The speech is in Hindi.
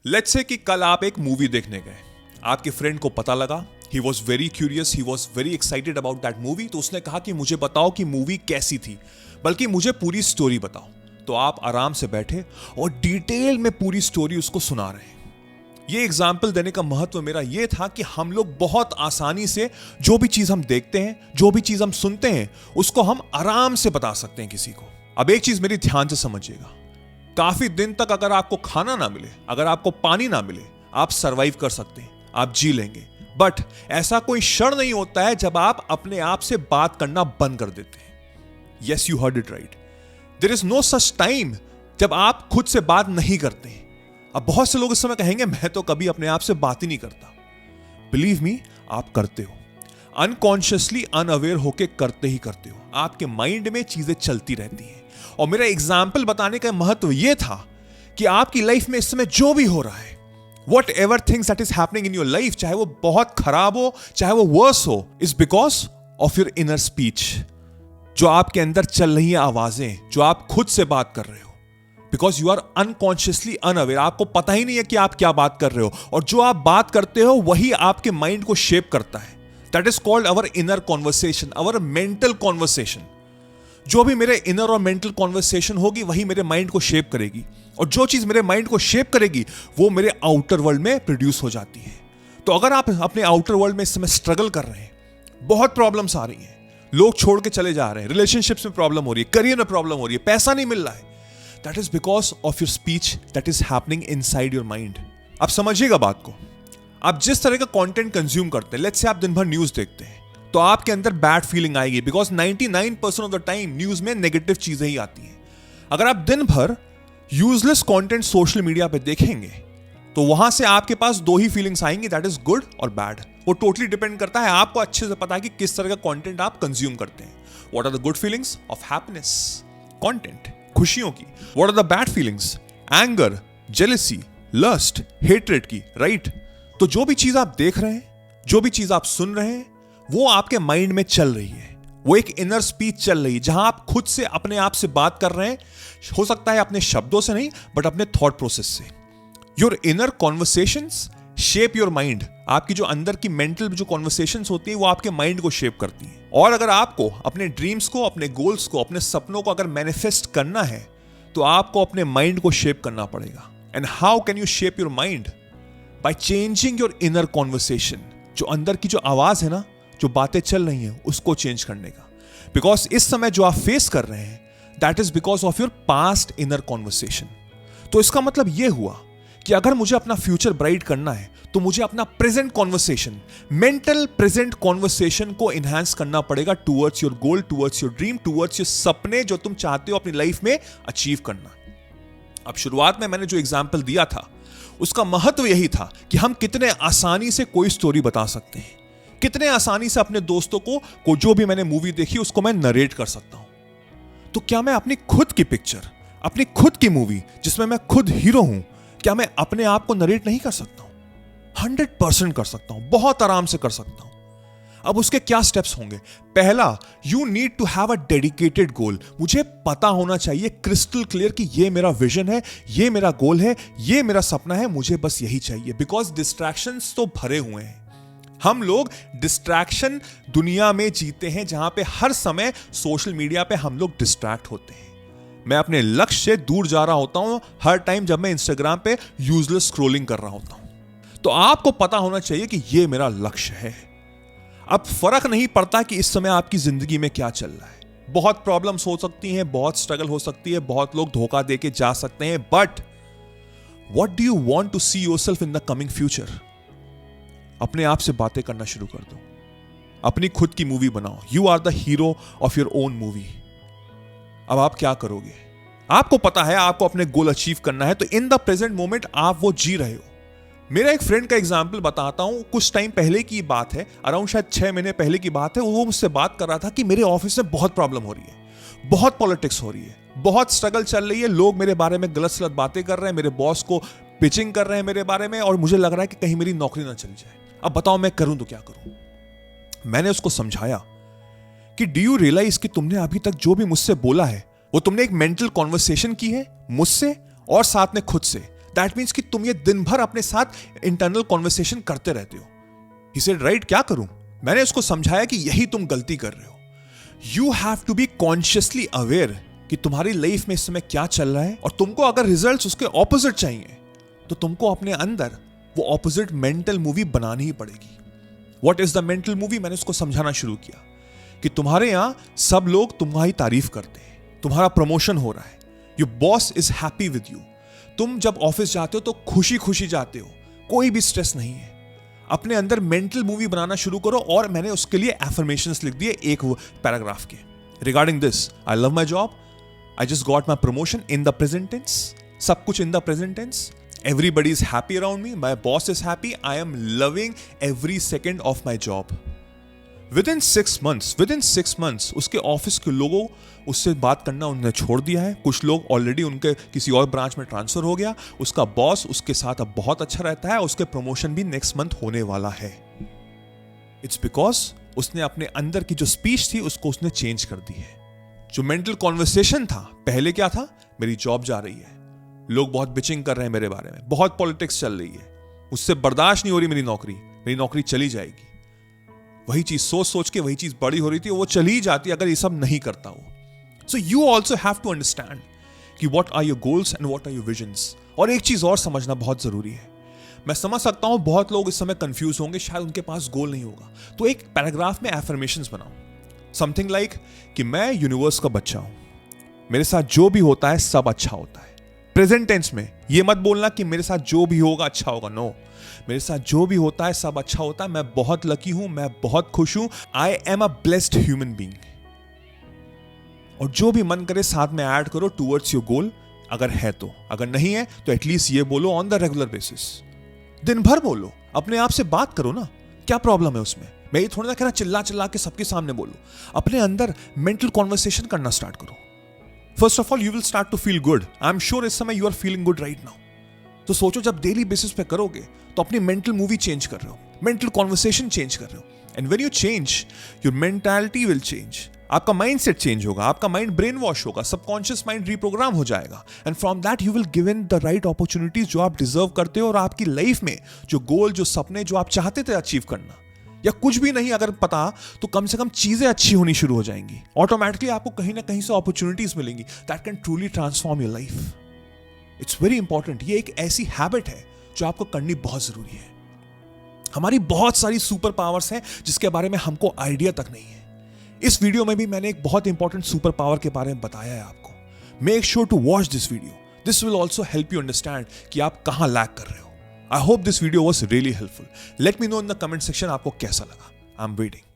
लेट्स से कि कल आप एक मूवी देखने गए, आपके फ्रेंड को पता लगा, he was very curious, he was very excited about that movie, तो उसने कहा कि मुझे बताओ कि मूवी कैसी थी, बल्कि मुझे पूरी स्टोरी बताओ। तो आप आराम से बैठे और डिटेल में पूरी स्टोरी उसको सुना रहे हैं। ये एग्जाम्पल देने का महत्व मेरा ये था कि हम लोग बहुत आसानी से जो भी चीज हम देखते हैं, जो भी चीज हम सुनते हैं, उसको हम आराम से बता सकते हैं किसी को। अब एक चीज मेरी ध्यान से समझिएगा, काफी दिन तक अगर आपको खाना ना मिले, अगर आपको पानी ना मिले, आप सरवाइव कर सकते हैं, आप जी लेंगे। बट ऐसा कोई क्षण नहीं होता है जब आप अपने आप से बात करना बंद कर देते हैं। Yes, you heard it right, there is no such time जब आप खुद से बात नहीं करते हैं। अब बहुत से लोग इस समय कहेंगे मैं तो कभी अपने आप से बात ही नहीं करता। बिलीव मी, आप करते हो, अनकॉन्शियसली अनअवेयर होके करते ही करते हो। आपके माइंड में चीजें चलती रहती हैं। और मेरा एग्जाम्पल बताने का महत्व यह था कि आपकी लाइफ में इस समय जो भी हो रहा है, what ever things that is happening in your life, चाहे वो बहुत खराब हो, चाहे वो वर्स हो, is because of your inner speech. जो आपके अंदर चल रही है आवाजें, जो आप खुद से बात कर रहे हो, because you are unconsciously unaware, आपको पता ही नहीं है कि आप क्या बात कर रहे हो। और जो आप बात करते हो वही आपके माइंड को शेप करता है। That is called our inner conversation, our mental conversation. जो भी मेरे इनर और मेंटल कॉन्वर्सेशन होगी वही मेरे माइंड को शेप करेगी, और जो चीज मेरे माइंड को शेप करेगी वो मेरे आउटर वर्ल्ड में प्रोड्यूस हो जाती है। तो अगर आप अपने आउटर वर्ल्ड में इस समय स्ट्रगल कर रहे हैं, बहुत प्रॉब्लम्स आ रही हैं, लोग छोड़ के चले जा रहे हैं, रिलेशनशिप्स में प्रॉब्लम हो रही है, करियर में प्रॉब्लम हो रही है, पैसा नहीं मिल रहा है, that is because of your speech that is happening inside your mind. आप समझिएगा बात को। आप जिस तरह का कंटेंट कंज्यूम करते हैं, लेट्स से आप दिन भर न्यूज देखते हैं, तो आपके अंदर बैड फीलिंग आएगी, because 99% of the time news में नेगेटिव चीजें ही आती हैं। अगर आप दिन भर यूजलेस कंटेंट सोशल मीडिया पे देखेंगे तो वहां से आपके पास दो ही फीलिंग्स आएंगी, दैट इज गुड और बैड। वो टोटली डिपेंड करता है, आपको अच्छे से पता है कि किस तरह का कंटेंट आप कंज्यूम करते हैं। What are the good feelings? Of happiness, content, खुशियों की। What are the bad feelings? Anger, jealousy, lust, hatred की, राइट? तो जो भी चीज आप देख रहे हैं, जो भी चीज आप सुन रहे हैं, वो आपके माइंड में चल रही है। वो एक इनर स्पीच चल रही है जहां आप खुद से अपने आप से बात कर रहे हैं। हो सकता है अपने शब्दों से नहीं, बट अपने थॉट प्रोसेस से। Your inner conversations shape your mind. आपकी जो अंदर की मेंटल जो कॉन्वर्सेशंस होती है वो आपके माइंड को शेप करती हैं। और अगर आपको अपने ड्रीम्स को, अपने गोल्स को, अपने सपनों को अगर मैनिफेस्ट करना है तो आपको अपने माइंड को शेप करना पड़ेगा। And how can U shape your mind? By changing your inner conversation. जो अंदर की जो आवाज है ना, जो बातें चल रही हैं, उसको चेंज करने का। बिकॉज इस समय जो आप फेस कर रहे हैं, that is because of your past inner conversation. तो इसका मतलब यह हुआ कि अगर मुझे अपना फ्यूचर ब्राइट करना है तो मुझे अपना present conversation, mental present conversation को एनहांस करना पड़ेगा towards your goal, towards your dream, towards your सपने जो तुम चाहते हो अपनी लाइफ में अचीव करना। अब शुरुआत में मैंने जो एग्जाम्पल दिया था उसका महत्व यही था कि हम कितने आसानी से कोई स्टोरी बता सकते हैं, कितने आसानी से अपने दोस्तों को जो भी मैंने मूवी देखी उसको मैं नरेट कर सकता हूं। तो क्या मैं अपनी खुद की पिक्चर, अपनी खुद की मूवी जिसमें मैं खुद हीरो हूं, क्या मैं अपने आप को नरेट नहीं कर सकता हूं? 100% कर सकता हूं, बहुत आराम से कर सकता हूं। अब उसके क्या स्टेप्स होंगे? पहला, you need to have a dedicated goal. मुझे पता होना चाहिए क्रिस्टल क्लियर कि ये मेरा विजन है, ये मेरा गोल है, ये मेरा सपना है, मुझे बस यही चाहिए। बिकॉज डिस्ट्रैक्शंस तो भरे हुए हैं। हम लोग डिस्ट्रैक्शन दुनिया में जीते हैं जहां पे हर समय सोशल मीडिया पे हम लोग डिस्ट्रैक्ट होते हैं। मैं अपने लक्ष्य से दूर जा रहा होता हूं हर टाइम जब मैं इंस्टाग्राम पे यूजलेस स्क्रॉलिंग कर रहा होता हूं। तो आपको पता होना चाहिए कि ये मेरा लक्ष्य है। अब फर्क नहीं पड़ता कि इस समय आपकी जिंदगी में क्या चल रहा है। बहुत प्रॉब्लम्स हो सकती हैं, बहुत स्ट्रगल हो सकती है, बहुत लोग धोखा देके जा सकते हैं, but what do you want to see yourself in the coming future? अपने आप से बातें करना शुरू कर दो, अपनी खुद की मूवी बनाओ। You are the hero of your own movie. अब आप क्या करोगे? आपको पता है आपको अपने गोल अचीव करना है, तो इन द प्रेजेंट मोमेंट आप वो जी रहे हो। मेरा एक फ्रेंड का एग्जाम्पल बताता हूं। कुछ टाइम पहले की बात है, अराउंड शायद 6 महीने पहले की बात है। वो मुझसे बात कर रहा था कि मेरे ऑफिस में बहुत प्रॉब्लम हो रही है, बहुत पॉलिटिक्स हो रही है, बहुत स्ट्रगल चल रही है, लोग मेरे बारे में गलत सलत बातें कर रहे हैं, मेरे बॉस को पिचिंग कर रहे हैं मेरे बारे में, और मुझे लग रहा है कि कहीं मेरी नौकरी ना चली जाए। अब बताओ मैं करूं तो क्या करूं? मैंने उसको समझाया कि डू यू रियलाइज कि तुमने अभी तक जो भी मुझसे बोला है वो तुमने एक मेंटल कॉन्वर्सेशन की है मुझसे और साथ में खुद से। दैट मीन्स कि तुम ये दिन भर अपने साथ इंटरनल कॉन्वर्सेशन करते रहते हो। ही सेड राइट, क्या करूं? मैंने उसको समझाया कि यही तुम गलती कर रहे हो। You have to be consciously aware कि तुम्हारी लाइफ में इस समय क्या चल रहा है, और तुमको अगर रिजल्ट्स उसके ऑपोजिट चाहिए तो तुमको अपने अंदर वो ऑपोजिट मेंटल मूवी बनानी ही पड़ेगी। What is the mental movie? मैंने उसको समझाना शुरू किया कि तुम्हारे यहां सब लोग तुम्हारी तारीफ करते हैं, तुम्हारा प्रमोशन हो रहा है, your boss is happy with you, तुम जब ऑफिस जाते हो तो खुशी खुशी जाते हो, कोई भी स्ट्रेस नहीं है। अपने अंदर मेंटल मूवी बनाना शुरू करो। और मैंने उसके लिए एफर्मेशंस लिख दिए एक पैराग्राफ के, regarding this, I love my job, I just got my promotion in the present tense, सब कुछ in the present tense, everybody is happy around me, my boss is happy, I am loving every second of my job. Within 6 months उसके ऑफिस के लोगों उससे बात करना उन्होंने छोड़ दिया है। कुछ लोग ऑलरेडी उनके किसी और ब्रांच में ट्रांसफर हो गया, उसका बॉस उसके साथ अब बहुत अच्छा रहता है, उसके प्रमोशन भी नेक्स्ट मंथ होने वाला है। इट्स बिकॉज उसने अपने अंदर की जो स्पीच थी उसको उसने चेंज कर दी है। जो मेंटल कॉन्वर्सेशन था पहले क्या था, मेरी जॉब जा रही है, लोग बहुत बिचिंग कर रहे हैं मेरे बारे में, बहुत पॉलिटिक्स चल रही है, मुझसे बर्दाश्त नहीं हो रही मेरी नौकरी चली जाएगी। वही चीज सोच सोच के वही चीज बड़ी हो रही थी, वो चली जाती अगर ये सब नहीं करता हो। So you also have to understand कि what are your goals and what are your visions. और एक चीज और समझना बहुत जरूरी है, मैं समझ सकता हूं बहुत लोग इस समय कंफ्यूज होंगे, शायद उनके पास गोल नहीं होगा, तो एक पैराग्राफ में एफर्मेशंस बनाओ, समथिंग लाइक कि मैं यूनिवर्स का बच्चा हूं, मेरे साथ जो भी होता है सब अच्छा होता है। प्रेजेंट टेंस में ये मत बोलना कि मेरे साथ जो भी होगा अच्छा होगा, नो, मेरे साथ जो भी होता है सब अच्छा होता है, मैं बहुत लकी हूं, मैं बहुत खुश हूं, I am a blessed human being. और जो भी मन करे साथ में ऐड करो टूवर्ड्स योर गोल, अगर है तो, अगर नहीं है तो एटलीस्ट ये बोलो ऑन द रेगुलर बेसिस, दिन भर बोलो, अपने आप से बात करो ना, क्या प्रॉब्लम है उसमें? मैं ये थोड़ा ना कह रहा चिल्ला चिल्ला के सबके सामने बोलो, अपने अंदर मेंटल कॉन्वर्सेशन करना स्टार्ट करो। First of all you will start to feel good. I am sure इस समय you are feeling good right now. तो सोचो जब डेली बेसिस पे करोगे तो अपनी मेंटल मूवी चेंज कर रहे हो, मेंटल कॉन्वर्सेशन चेंज कर रहे हो, and when you change your mentality will change. आपका माइंडसेट चेंज होगा, आपका माइंड ब्रेन वॉश होगा, सबकॉन्शियस माइंड रीप्रोग्राम हो जाएगा, and from that you will given the right opportunities जो आप डिजर्व करते हो। और आपकी लाइफ में जो गोल, जो सपने जो आप चाहते थे अचीव करना, या कुछ भी नहीं अगर पता, तो कम से कम चीजें अच्छी होनी शुरू हो जाएंगी। ऑटोमेटिकली आपको कहीं ना कहीं से अपॉर्चुनिटीज मिलेंगी that can truly transform your life. It's very important. ये एक ऐसी हैबिट है जो आपको करनी बहुत जरूरी है। हमारी बहुत सारी सुपर पावर्स हैं जिसके बारे में हमको आइडिया तक नहीं है। इस वीडियो में भी मैंने एक बहुत इंपॉर्टेंट सुपर पावर के बारे में बताया है आपको। Make sure to watch this video, this will also help you understand कि आप कहां लैक कर रहे हो। I hope this video was really helpful. Let me know in the comment section आपको कैसा लगा. I'm waiting.